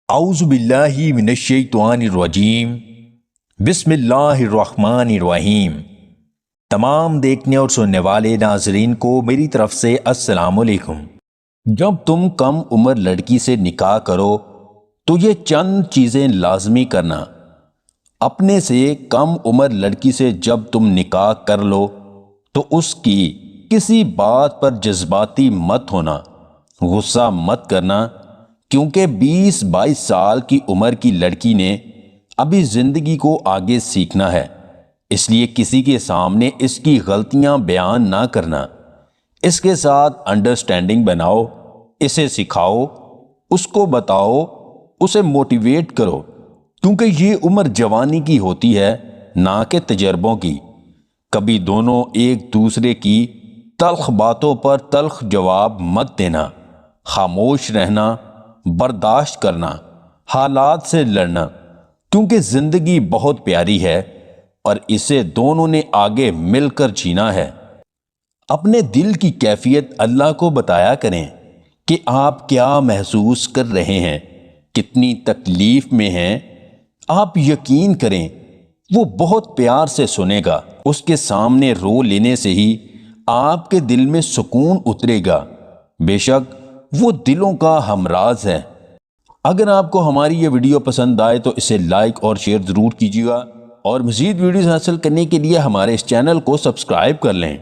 اعوذ باللہ من الشیطان الرجیم بسم اللہ الرحمن الرحیم۔ تمام دیکھنے اور سننے والے ناظرین کو میری طرف سے السلام علیکم۔ جب تم کم عمر لڑکی سے نکاح کرو تو یہ چند چیزیں لازمی کرنا۔ اپنے سے کم عمر لڑکی سے جب تم نکاح کر لو تو اس کی کسی بات پر جذباتی مت ہونا، غصہ مت کرنا، کیونکہ 20-22 سال کی عمر کی لڑکی نے ابھی زندگی کو آگے سیکھنا ہے، اس لیے کسی کے سامنے اس کی غلطیاں بیان نہ کرنا۔ اس کے ساتھ انڈرسٹینڈنگ بناؤ، اسے سکھاؤ، اس کو بتاؤ، اسے موٹیویٹ کرو، کیونکہ یہ عمر جوانی کی ہوتی ہے، نہ کہ تجربوں کی۔ کبھی دونوں ایک دوسرے کی تلخ باتوں پر تلخ جواب مت دینا، خاموش رہنا، برداشت کرنا، حالات سے لڑنا، کیونکہ زندگی بہت پیاری ہے اور اسے دونوں نے آگے مل کر جینا ہے۔ اپنے دل کی کیفیت اللہ کو بتایا کریں کہ آپ کیا محسوس کر رہے ہیں، کتنی تکلیف میں ہیں۔ آپ یقین کریں وہ بہت پیار سے سنے گا۔ اس کے سامنے رو لینے سے ہی آپ کے دل میں سکون اترے گا۔ بے شک وہ دلوں کا ہمراز ہے۔ اگر آپ کو ہماری یہ ویڈیو پسند آئے تو اسے لائک اور شیئر ضرور کیجیے گا، اور مزید ویڈیوز حاصل کرنے کے لیے ہمارے اس چینل کو سبسکرائب کر لیں۔